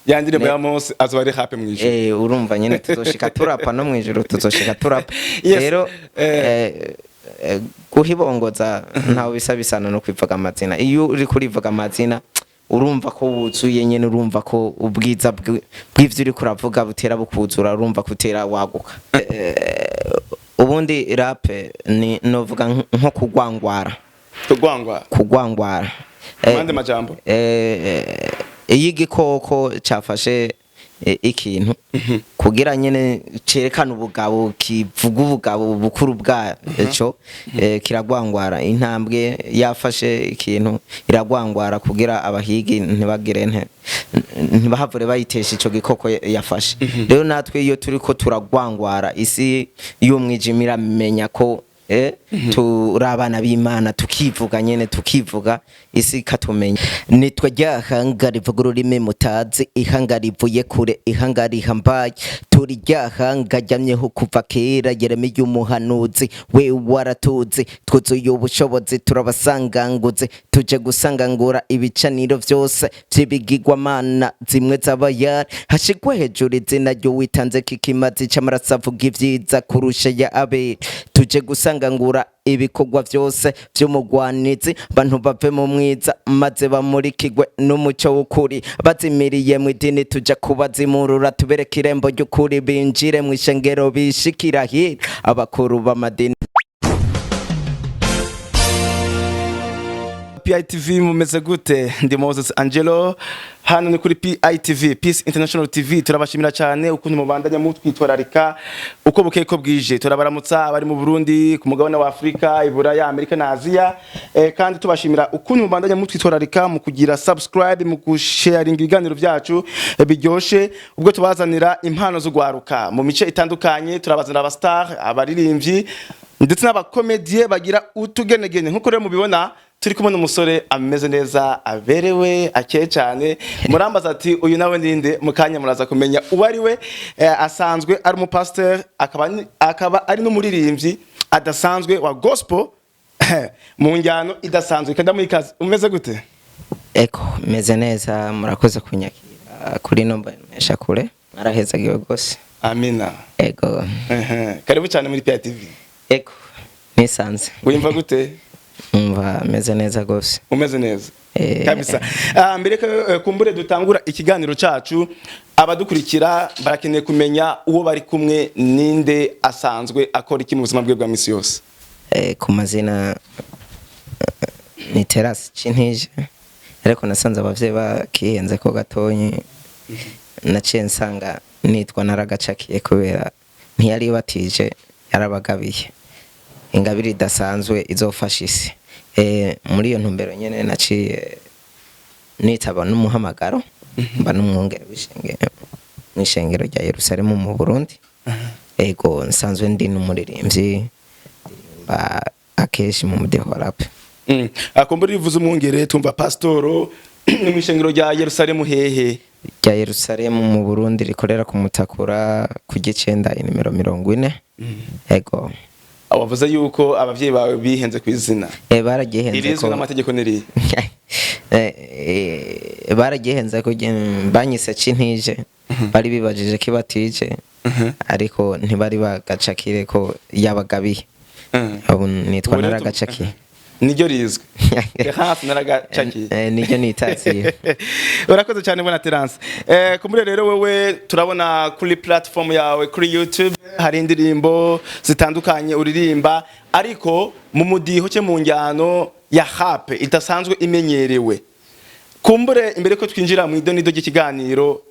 yandire bya Mose azwari happy mwijuru urumva nyene tuzoshika turapa no mwijuru tuzoshika turapa rero guhibongoza ntawe bisabisana no kwivuga amazina iyo uri kurivuga amazina urumva ko wuzuye nyene urumva ko ubwiza bw'ivyo uri kuravuga butera bukuzura urumva kutera waguka ubundi rap ni novuga nko kugwangwara mande majambo igikoko cyafashe ikintu kugira nyene cerekana ubugabo kivuga ubugabo bukuru bwaco kiragwangwara intambwe yafashe ikintu iragwangwara kugira abahigi ntibahavure bayitesha ico gikoko yafashe rero natwe iyo turiko turagwangwara isi y'umwijimira menya ko turabana b'Imana tukivuga nyene tukivuga isi katumenya nitwa ryahanga rivuga ururimi mutazi ihanga rivuye kure ihanga rihambaye turi ryahanga ryamyeho kuva kera Yeremiya y'umuhanuzi we waratuzi twuzuye ubushobozi turabasanganguze tuje gusangangura ibicaniro vyose vy'ibigirwamana zimwe z'abayari hashigwe hejuru izina ryo witanze kikimazi c'amaraso avuga ivyiza kurusha ya Abeli tuje gusangangura ibikorwa vyose vy'umugwanizi bantu bave mu mwiza maze bamurikirwe n'umuco w'ukuri bazimiriye mu idini tuja kubazimurura tubereka irembo ry'ukuri binjire mu ishengero bishikira hira abakuru b'amadini PITV mumeze gute ndi Moses Angelo hano ni kuri PITV Peace International TV turabashimira cyane ukuntu mubandanya mutwitwararika uko bukeye ko bwije turabaramutsa abari mu Burundi ku mugabane wa Afrika Iburaya Amerika na Aziya kandi tubashimira ukuntu mubandanya mutwitwararika mu kugira subscribe mu kusharing ibiganiro byacu biryoshe ubwo tubazanira impano zo gwaruka mu mice itandukanye turabazanira aba star abaririmbyi ndetse n'abakomedie bagira utugenegene nkuko rero mubibona turi kumwe n'umusore ameze neza aberewe akeye cyane murambaza ati uyu nawe ndinde mukanya muraza kumenya ubari we asanzwe ari umupasteur akaba ari n'umuririmbyi adasanzwe wa gospel mu njyano idasanzwe kandi amikazi umeze gute meze neza murakoze kunyakira kuri nomba mesha kure marahezagiwe gose amina karibu cyane muri PITV nisanze wimva gute umva meze neza gose umeze neza kabisa mbere kumbure dutangura ikiganiro cacu abadukurikira barakeneye kumenya uwo bari kumwe ninde asanzwe akora iki mu buzima bwe bwa misi yose ku mazina ni Terasi Cintije ariko nasanze abavye bakihenze ko gatonyi naciye nsanga nitwa naragacakiye kubera ntiyari batije yarabagabiye ingabiri dasanzwe izofasha isi muri iyo ntumbero nyene naciye nitaba n'umuhamagaro mba n'umwungere w'ishengero rya Yerusalemu mu Burundi nsanzwe ndi n'umuririmbyi ba akeshi mu mudeho rap akombura rivuze umwungere tumva pastoro mu ishengero rya Yerusalemu hehe rya Yerusalemu mu Burundi rikorera ku Mutakura ku Gicenda inimero 40 awavuze yuko abavyeyi bawe bihenze kwizina baragihenze ko irizwe n'amategeko niri baragihenze ko banyise Cintije bari bibajije kibatije ariko ntibari bagacakire ko yabagabiye abo nitwa naragacakiye niryo rizwe hafi naragacakiye niryo nitaziye urakoze cyane bona Terence kumure rero wewe turabona kuri platform yawe kuri YouTube hari indirimbo zitandukanye uririmba ariko mu mudiho cye mu njyano ya rap idasanzwe imenyerewe kumbure imbere ko twinjira mu idonido ry'ikiganiro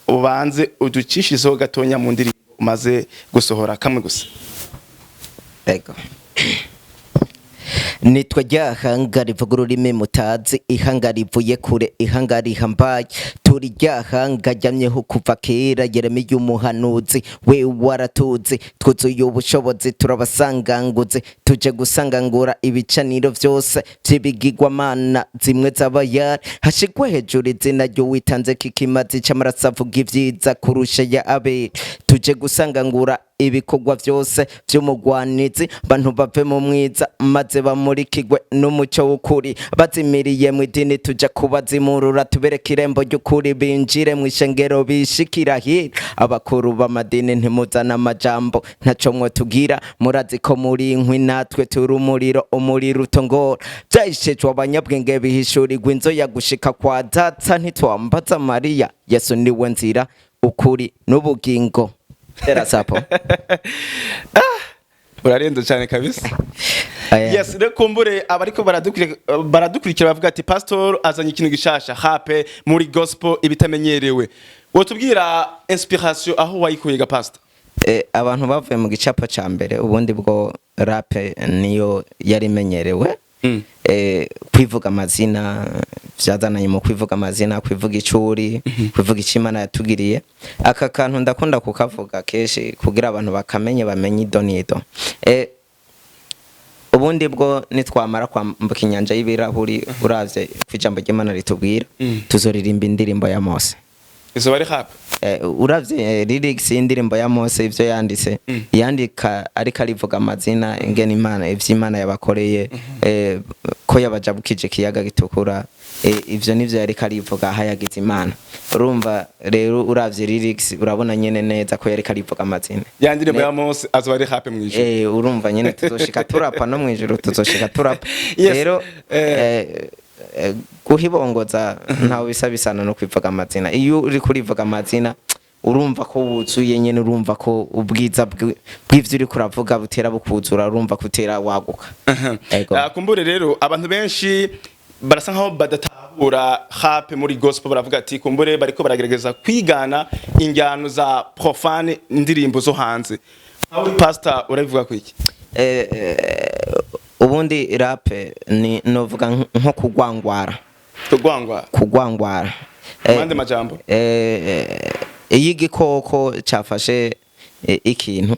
ubanze uducishizo gatonya mu ndirimbo umaze gusohora kamwe gusa nitwa ryahanga rivuga ururimi mutazi ihanga rivuye kure ihanga rihambaye turi ryahanga ryamyeho kuva kera Yeremiya y'umuhanuzi we waratuzi twuzuye ubushobozi turabasanganguze tuje gusangangura ibicaniro vyose vy'ibigirwamana zimwe z'abayari hashigwe hejuru izina ryo witanze kikimazi c'amaraso avuga ivyiza kurusha ya Abeli tuje gusangangura ibikorwa byose by'umugwanizi bantu bave mu mwiza maze bamurikirwe n'umucyo w'ukuri bazimiriye mu idini tujya kubazimurura tubereke irembo ry'ukuri binjire mu ishengero bishikira hira abakuru b'amadini ntimuzana amajambo ntaco mwe tugira murazi ko muri inkwi natwe turi umuriro utongora byahishejwe abanyabwenge bihishurirwa inzoya gushika kwa data ntitwambaza Mariya Yesu niwe nzira ukuri n'ubugingo terasapo urarendo cyane kabisa. Yes, rekumbure abariko baradukurikira bavuga ati pastor azanye ikintu gishasha hape muri gospel ibitamenyerewe. Wotubwira inspiration aho wayikuyega pastor? Abantu bavuye mu gicapo ca mbere ubundi bwo rap niyo yari menyerewe. Kwivuga amazina byazananye mu kwivuga amazina kwivuga icuri kwivuga ikimana yatugiriye aka kantu ndakunda kukavuga keshi kugira abantu bakamenye bamenye idonido ubundi bwo nitwamara kwambuka inyanja y'ibirahuri uravye kwijambo ry'Imana ritubwira tuzoririmba indirimbo ya Mose izo bari hap uravye lyrics y'indirimbo ya Mose ivyo yanditse yandika ariko arivuga amazina ingene Imana ivy'Imana yabakoreye ko yabajabukije kiyaga gitukura ivyo nivyo yari karivuga hayagize Imana urumva rero uravye lyrics urabona nyene neza ko yari karivuga amazina yandirimbo ya Mose azo bari hap mwijuru urumva nyene tuzoshika turapa no mwijuru tuzoshika turapa rero kuhibongoza ntawe bisabisana no kwivuga amazina iyo uri kurivuga amazina urumva ko wuzuye nyene urumva ko ubwiza bw'ivyo uri kuravuga butera bukuzura urumva kutera waguka kumbure rero abantu benshi barasa nkaho badatahura hape muri gospel baravuga ati kumbure bariko baragerageza kwigana injyano za profane indirimbo zo hanze aho pastor urabivuga ko iki ubundi rap ni novuga nko kugwangwara mande majambo igikoko cafashe ikintu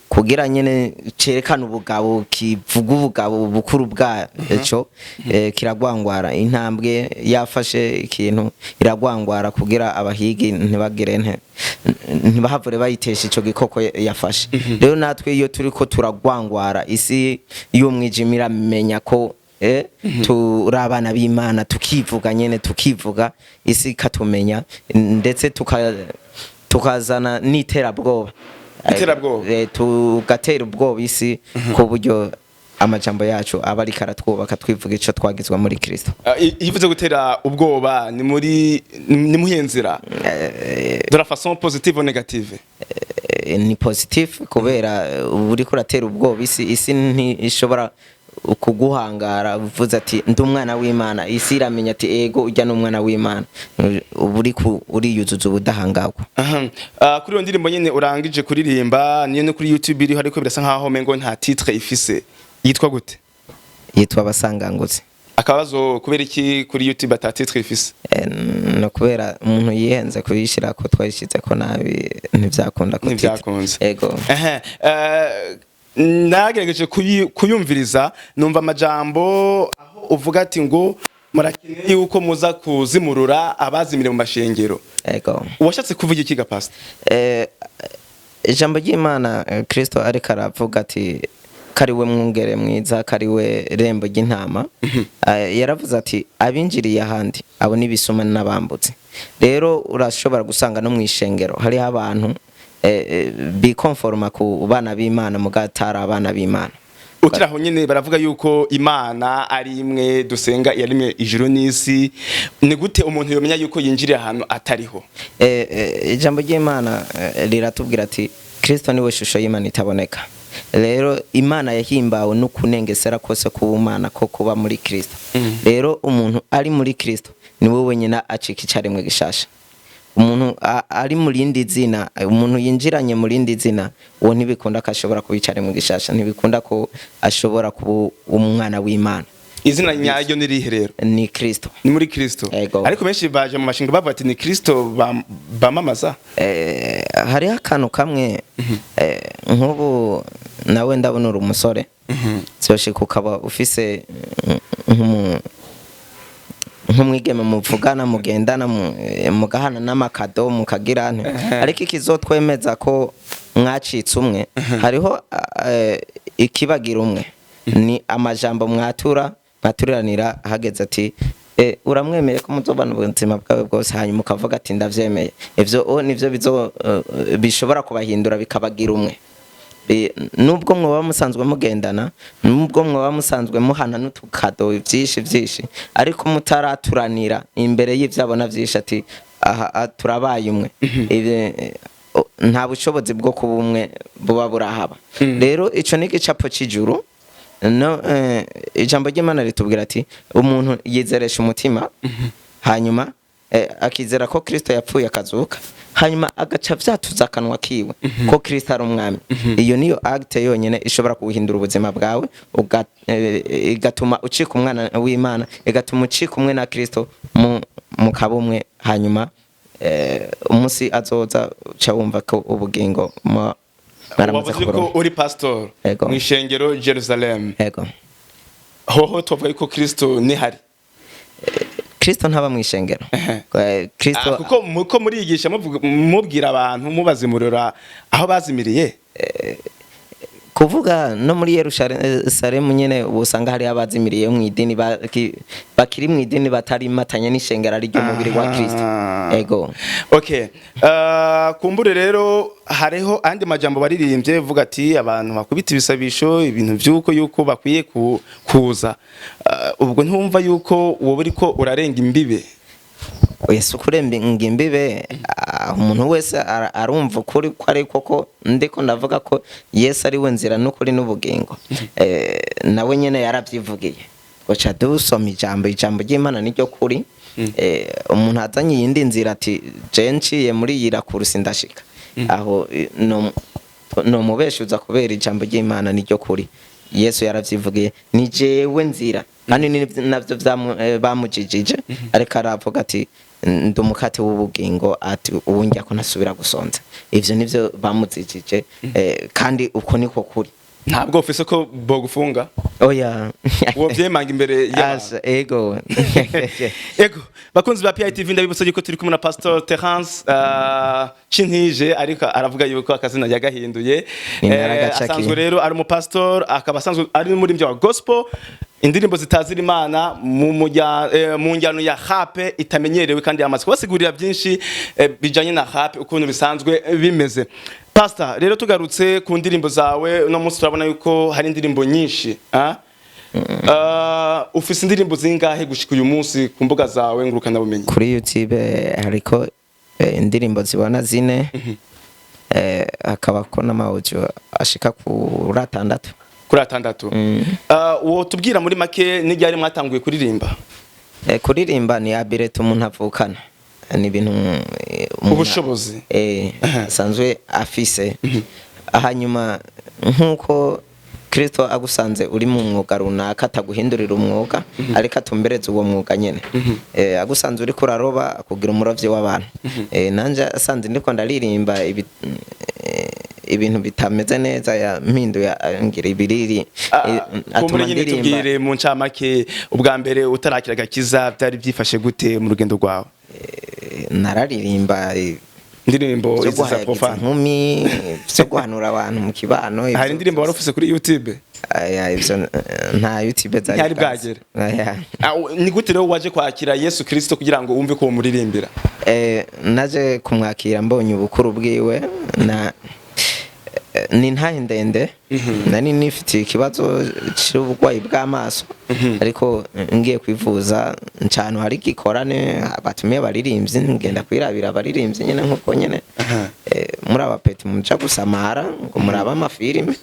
kugira nyene cerekana ubugabo kivuga ubugabo bukuru bwaco kiragwangwara intambwe yafashe ikintu iragwangwara kugira abahigi ntibagire ntibahavure bayitesha ico gikoko yafashe rero natwe iyo turiko turagwangwara isi y'umwijimira menya ko turabana b'Imana tukivuga nyene tukivuga isi katumenya ndetse tukazana n'iterabwoba tugatera ubwoba isi ku buryo amajambo yacu aba ari karatwubaka twivuga ico twagizwa muri Kristo yivuze gutera ubwoba ni muhenzira de la façon positive ou négative ni positive kubera uri kuratera ubwoba isi ntishobora kuguhangara uvuze ati ndi umwana w'Imana isi iramenya ati ego ujya n'umwana w'Imana uri yuzuza ubudahangagwa kuri iyo ndirimbo nyene urangije kuririmba niyo no kuri YouTube iri hariko birasa nkaho mengo nta titre ifise yitwa gute yitwa Abasangangutse akabazo kubera iki kuri YouTube ata titre ifise no kubera umuntu yihenze kuyishira ko twayishize ko nabi ntivyakunda ko ego nagerageje kuyumviriza numva amajambo aho uvuga ati ngo murakeneye yuko muza kuzimurura abazimire mu mashengero ego washatse kuvuga iki ga pastor ijambo ry'Imana Kristo ariko aravuga ati kariwe mwungere mwiza kariwe rembo ry'intama yaravuze ati abinjiriye ahandi abo nibisuma n'abambutse rero urashobora gusanga no mwishengero hari abantu bikonforma ku bana b'Imana mugatara abana b'Imana utiraho nyene baravuga yuko Imana ari imwe dusenga yarimwe ijuru n'isi ni gute umuntu yomenya yuko yinjiriye ahantu atariho ijambo ry'Imana riratubwira ati Kristo niwe shusho y'Imana itaboneka rero Imana yahimbawe no kunengesera kose kubumana ko kuba muri Kristo rero umuntu ari muri Kristo niwe wenyine acika icaremwe gishasha umuntu ari murindi zina umuntu yinjiranye murindi zina uwo ntibikunda kashobora kubicara mu gishasha ntibikunda ko ashobora kuba umwana w'Imana izina nyaryo nirihe rero ni Kristo ni muri Kristo ariko benshi baje mu mashinga bavuga ati ni Kristo bamamaza hari akantu kamwe nk'ubu nawe ndabona uri umusore zoshika ukaba ufise nk'umwigeme muvugana mugendana mugahana n'amakado mukagirane ariko ikizotwemeza ko mwacitse umwe hariho ikibagira umwe ni amajambo mwaturiranira hageze ati uramwemeye ko muzobana ubuzima bwawe bwose hanyuma ukavuga ati ndavyemeye ivyo nivyo bishobora kubahindura bikabagira umwe nubwo mwoba musanzwe mugendana nubwo mwoba musanzwe muhana n'utukado vyinshi ariko mutaraturanira imbere y'ivyabona vyinshi ati aha turabaye umwe nta bushobozi bwo kuba umwe buba burahaba rero ico ni igicapo c'ijuru no ijambo ry'Imana ritubwira ati umuntu yizeresha umutima hanyuma akizera ko Kristo yapfuye akazuka hanyuma agaca vyatuza akanwa kiwe ko Kristo ari umwami iyo niyo acte yonyene ishobora kuhindura ubuzima bwawe igatuma ucika umwana w'Imana igatuma ucika umwe na Kristo mu kabumwe hanyuma umunsi azoza ca wumva ko ubugingo wavuze ko uri pastor mw'ishengero Jerusalem hoho tuvuga ko Kristo ni hari Kristo ntaba mw'ishengero Kristo kuko muriyigisha mubwira abantu mubazimurira aho bazimiriye kuvuga no muri Yerusalemu nyene ubusanga hari abazimiriye mu idini bakiri mu idini batari matanye n'ishengero ari ryo mubiri wa Kristo okay kumbure rero hariho andi majambo baririmbye vuga ati abantu bakubita ibisabisho ibintu vyuko yuko bakwiye kuza ubwo ntumva yuko wowe uriko urarenga imbibe Yesu kuremba imbibe umuntu wese arumva kuri ko ari koko ndiko ndavuga ko Yesu ari we nzira n'ukuri n'ubugingo nawe nyene yaravyivugiye goca dusoma ijambo ry'Imana niryo kuri umuntu azanye yindi nzira ati je nciye muri yirakurusi ndashika aho no mubeshuza kubera ijambo ry'Imana niryo kuri Yesu yaravyivugiye ni jewe nzira kandi navyo bamujijije ariko aravuga ati ndumukate w'ubugingo ati uwunjya ko nasubira gusonza ivyo nivyo bamuzijije kandi uko niko kuri ntabwo ufise ko bogufunga oya wo vyemanga imbere ya ego bakunzi ba PITV ndabibutsa yuko turi kumwe na Pastor Terence Chintije ariko aravuga yuko akazina yagahinduye asanzwe rero ari mu pastor akaba asanzwe ari muri mbya wa gospel indirimbo zitazira Imana mu njyano ya hape itamenyerewe kandi yamaze kubasigurira byinshi bijanye na hape ukuntu bisanzwe bimeze. Pastor rero tugarutse ku ndirimbo zawe no munsi turabona yuko hari indirimbo nyinshi ufise indirimbo zingahe gushika uyu munsi ku mbuga zawe ngurukana bumenyi? Kuri YouTube hariko indirimbo zibona zine akaba ko n'amaudio ashika kuri 6 kuri 6 uwo tubwira muri make n'iryari mwatanguye kuririmba? Kuririmba ni abirete umuntu avukana ni ibintu ubushobozi sanzwe afise hanyuma nkuko Kristo agusanze uri mu mwuga runaka ataguhindurira umwuga ariko atumbereza uwo mwuga nyene agusanze uri kuraroba kugira umurovyi w'abantu nanje asanze ndiko ndaririmba ibintu bitameze neza ya mpindu ya ngira ibiriri atuma ndirimba mu ncamake ubwa mbere utarakira gakiza byari byifashe gute mu rugendo rwawe? Nararirimba indirimbo iza profane nkumi byo guhanura abantu mu kibano hari indirimbo warufise kuri YouTube? Ivyo nta YouTube zari bwagera. Ni gute rero waje kwakira Yesu Kristo kugira ngo wumve ko umuririmbira? Naje kumwakira mbonye ubukuru bwiwe na ni ntahe ndende nani nifitiye ikibazo cy'ubugwayi bw'amaso ariko ngiye kwivuza ncano hari gikorane batumiye baririmbyi ngenda kwirabira baririmbyi nyene nkuko nyene muri abapeti muca gusamara ngo muraba amafilime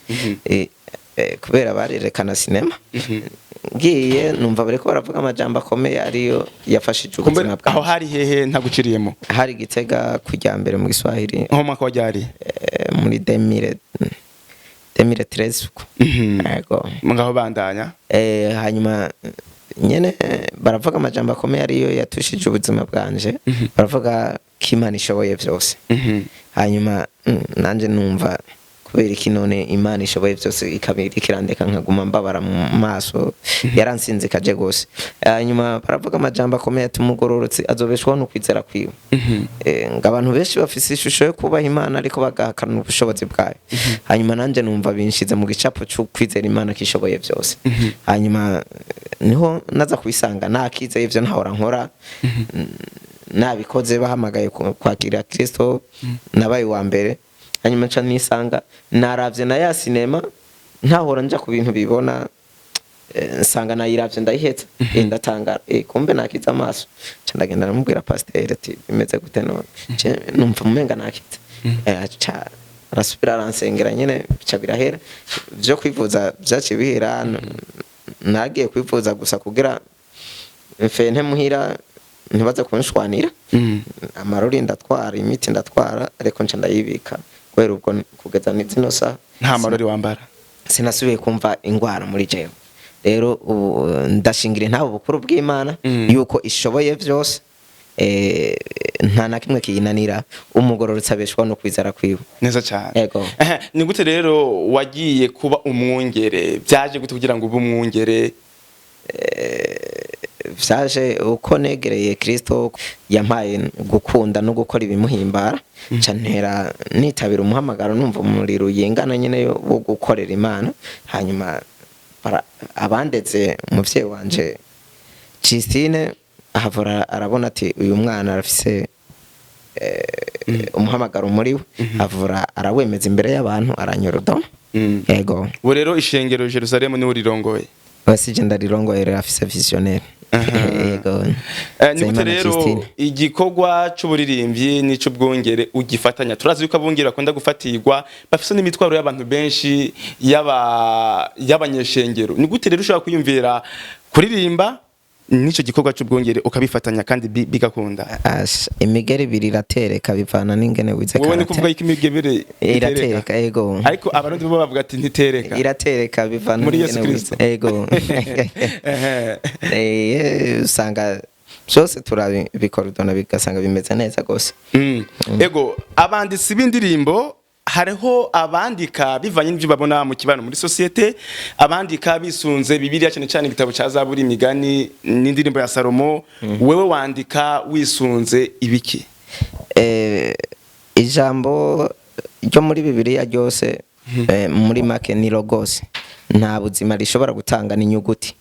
kubera barerekana sinema ngiye numva bareko baravuga amajambo akomeye ariyo yafashije ubuzima bwawe. Aho hari hehe ntaguciriyemo? Hari Gitega kujya mbere mu Giswahili. Aho mwaka wajyari? Muri 2013 uko. Yego. Ngaho bandanya? Hanyuma nyene baravuga amajambo akomeye ariyo yatushije ubuzima bwanje. Baravuga ko Imana ishoboye byose. Hanyuma nanje numva kubera iki none Imana ishoboye byose ikabiri kirandeka nkaguma mbabara mu maso yaransinze kaje gose hanyuma baravuga amajambo akomeye ati umugororotsi azobeshwaho no kwizera kwiwe ngabantu benshi bafise ishusho yo kubaha Imana ariko bagahakana ubushobozi bwayo hanyuma nanje numva binshize mu gicapo cyo kwizera Imana kishoboye byose hanyuma niho naza kubisanga nakize ivyo ntahora nkora nabikoze bahamagaye kwakira Kristo nabaye wa mbere hanyuma nca nisanga naravye na ya sinema ntahora nja ku bintu bibona nsanga nayiravye ndayihetse ndatangara kumbe nakiza amaso nca ndagenda namubwira pasteur ati bimeze gute none numva umenga nakize aca arasubira aransengera nyene bica birahera byo kwivuza byaci bihera nagiye kwivuza gusa kugira mfente muhira ntibaza kunshwanira amarori ndatwara imiti ndatwara ariko nca ndayibika kubera ubwo kugeza n'izino saha nta marori wambara sinasubiye kumva ingwara muri jewe rero ndashingira ntabo bukuru bw'Imana yuko ishoboye byose nta na kimwe kiyinanira umugororotsi abeshwaho no kwizera kwiwe neza cyane yego ni gute rero wagiye kuba umwungere byaje gute kugira ngo ube umwungere vyaje uko negereye Kristo yampaye gukunda no gukora ibimuhimbara cantera nitabira umuhamagaro numva umuriro yengana nyene wo gukorera Imana hanyuma abandeze umuvyeyi wanje Christine ahavura arabona ati uyu mwana arafise umuhamagaro muri we avura arawemeza imbere y'abantu aranyorodo yego bo rero ishengero Jerusalem ni urirongoye basije ndarirongoye rero afise visionnaire yego ni gute rero igikorwa c'uburirimbyi nico bwongere ugifatanya turazi yuko abongera bakunda gufatirwa bafise n'imitwaro y'abantu benshi y'abanyeshengero ni gute rero ushobora kwiyumvira kuririmba nico gikorwa c'ubwongere ukabifatanya kandi bigakunda imigeri ibiri iratereka bivana n'ingene wize karate wowe ni kuvuga iki imigeri iratereka yego ariko abarundi bo bavuga ati ntitereka iratereka bivana n'ingene wize yego usanga byose turabikorodona bigasanga bimeze neza gose yego abanditsi b'indirimbo hariho abandika bivanye n'ibyo babona mu kibano muri societe abandika bisunze Bibiliya cyane cyane igitabo cya Zaburi imigani n'indirimbo ya Salomo wewe wandika wisunze ibiki ijambo ryo muri Bibiliya ryose muri make ni logos nta buzima rishobora gutanga n'inyuguti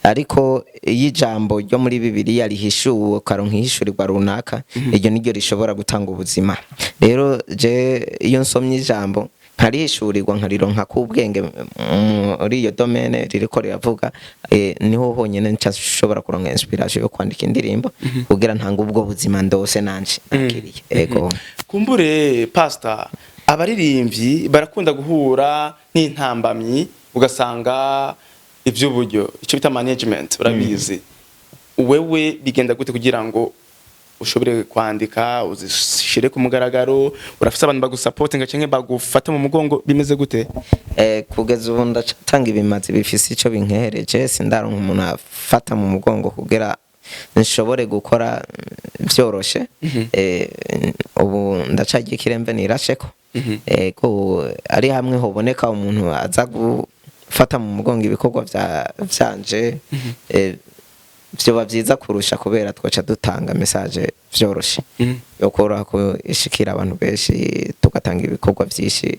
ariko y'ijambo ryo muri Bibiliya rihishuwe karonka ihishurirwa runaka iryo niryo rishobora gutanga ubuzima rero je iyo nsomye ijambo nkarihishurirwa nkarironka kubwenge muri iyo domaine ririko riravuga niho honyene nshobora kuronka inspiration yo kwandika indirimbo kugira ntanga ubwo buzima ndose nanje nakiriye yego kumbure pastor abaririmbyi barakunda guhura n'intambamyi ugasanga ivy'uburyo ico bita management urabizi wewe bigenda gute kugira ngo ushobore kwandika uzishire ku mugaragaro urafise abantu bagusupportinga canke bagufata mu mugongo bimeze gute kugeza ubu ndacatanga ibimazi bifise ico binkereje sindaronka umuntu afata mu mugongo kugira nshobore gukora vyoroshe ubu ndacagiye kirembe nirasheko ko ari hamwe hoboneka umuntu aza gufata mu mugongo ibikorwa vyanje vyoba vyiza kurusha kubera twaca dutanga message vyoroshe yo kora ko ishikira abantu benshi tugatanga ibikorwa vyinshi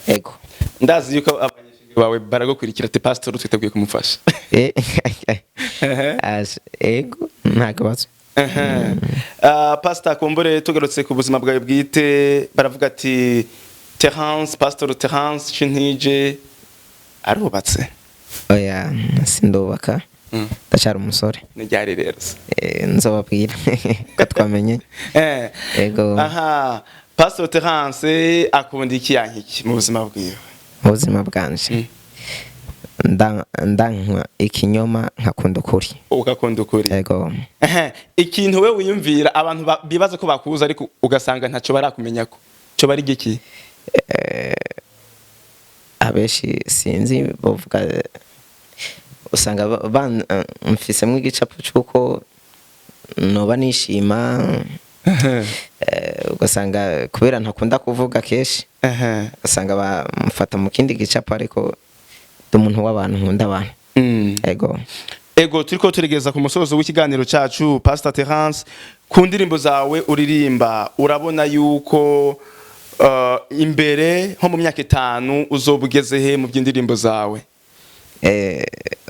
ego ndazi yuko abanyeshuri bawe baragukurikira te pastor twiteguye kumufasha ego ntakabazo pastor kumbure tugarutse ku buzima bwawe bwite baravuga ati Terence pastor Terence Chintije arubatse oya sindubaka ndashara umusore nijyari rero nzobabwira ko twamenye ego aha pastor Terence akunda iki yankiki mu buzima bwiwe mu buzima bwanje ndankwa ikinyoma nkakunda ukuri ugakunda ukuri yego ikintu we wiyumvira abantu bibaza ko bakuza ariko ugasanga ntaco barakumenya ko cyo bari giki abeshi sinzi bovuga usanga mfisemwe igicapo cyuko noba nishima ugasanga kubera ntakunda kuvuga keshi ugasanga bamufata mu kindi gicapo ariko umuntu w'abantu nkunda abantu. Ego turiko turigeza ku musozo w'ikiganiro cacu Pastor Terence, ku ndirimbo zawe uririmba urabona yuko imbere nko mu myaka 5 uzobugeze he mu by'indirimbo zawe?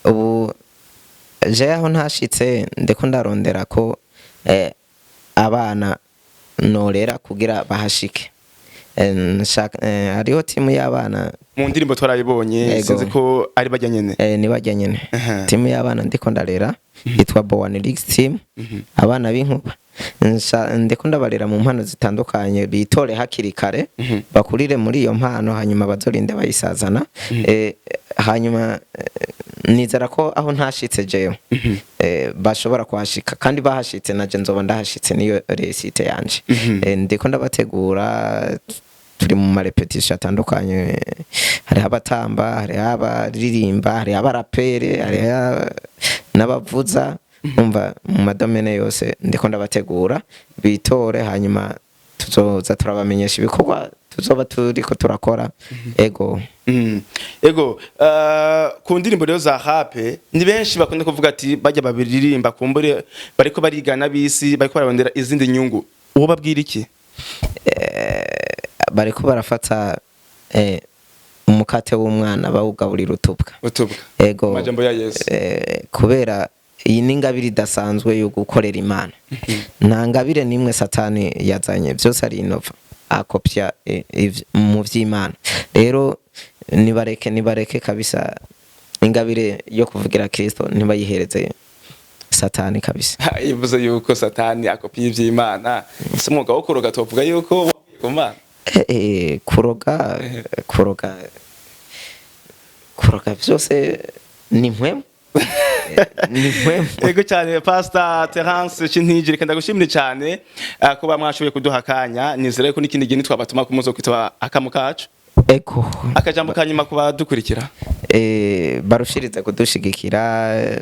Ubu je aho ntashitse ndiko ndarondera ko abana norera kugira bahashike. Hariho timu y'abana mu ndirimbo twarayibonye, sinzi ko ari bajya nyene. Ni bajya nyene. Timu y'abana ndiko ndarera yitwa Bowan Leagues team, abana b'inkuba. Ndiko ndabarera mu mpano zitandukanye, bitore hakiri kare bakurire muri iyo mpano, hanyuma bazorinde bayisazana. Hanyuma nizera ko aho ntashitse jeyo bashobora kuhashika, kandi bahashitse naje nzoba ndahashitse niyo resite yanje. Ndiko ndabategura, turi mu marepetition atandukanye, hari abatamba, hari abaririmba, hari abarapere, hari n'abavuza, umva mu madomene yose ndiko ndabategura bitore, hanyuma tuzoza turabamenyesha ibikorwa tuzoba turiko turakora. Ego ku ndirimbo rero za hape ni benshi bakunda kuvuga ati bajya babiririmba kumbure bariko barigana bisi, bariko bararondera izindi nyungu, uwo babwira iki? Bariko barafata umukate w'umwana bawugaburira utubwa. Majambo ya Yesu. Kubera iyi ningabire idasanzwe yo gukorera Imana. Nta ngabire nimwe Satani yazanye, byose ari inova akopya mu vy'Imana. Rero nibareke kabisa ingabire yo kuvugira Kristo ntibayihereze Satani kabisa. Ivuze yuko Satani akopya ivy'Imana, umwuga wo kuroga tovuga yuko ku Mana. Kuroga byose ni mpwemu. Ego cyane Pastor Terence Chintije, kenda gushimira cyane kuba mwashoboye kuduha akanya. Nizere ko n'ikindi gihe twabatuma kumuzo kwitwa akamukacu. Akajambo kanyuma kuba dukurikira. Barushiriza kudushigikira.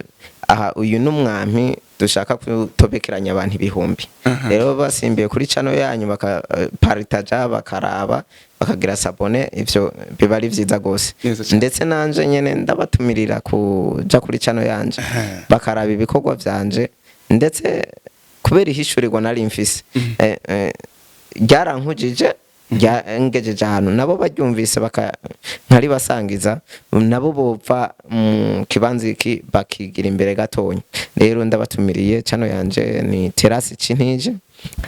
Aha uyu numwami dushaka kutobekeranya abantu ibihumbi. Rero basimbiye kuri channel yanyu bakaparitaja, bakaraba, bakagira sabone, ivyo biba ari vyiza gose. Ndetse nanje nyene ndabatumirira kuja kuri channel yanje bakaraba ibikorwa vyanje, ndetse kubera ihishurirwa nari mfise ryarankujije ngejeje ahantu nabo baryumvise nkari basangiza, nabo bopfa mu kibanza iki bakigira imbere gatonya. Rero ndabatumiriye, channel yanje ni Terence Chintije,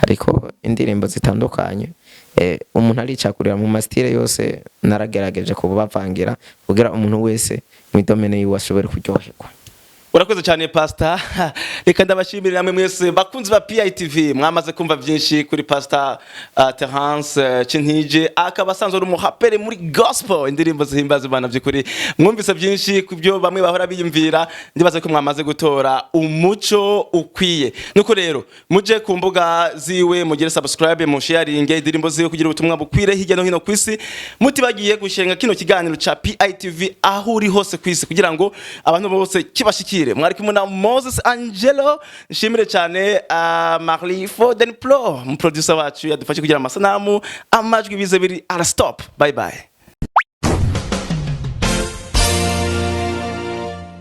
ariko indirimbo zitandukanye. Umuntu aricakurira mu mastire yose, naragerageje kubavangira kugira umuntu wese mu domene yiwe ashobore kuryoherwa. Urakoze cyane Pastor. Reka ndabashimira namwe mwese bakunzi ba PITV, mwamaze kumva byinshi kuri Pastor Terence Chintije, akaba asanzwe ari umuhapere muri gospel, indirimbo zihimbaza Imana by'ukuri. Mwumvise byinshi kubyo bamwe bahora biyumvira, ndibaza ko mwamaze gutora umuco ukwiye. Nuko rero muje ku mbuga ziwe, mugire subscribe, mu sharing indirimbo ziwe kugira ubutumwa bukwire hirya no hino kwisi. Mutibagiye gushenga kino kiganiro ca PITV aho uri hose kwisi kugira ngo abantu bose kibashikire. Mwari kumwe na Moses Angelo, nshimire cyane Marley Foden Pro, mu producer wacu yadufashe kugira amasanamu amajwi bize biri ara stop. Bye bye.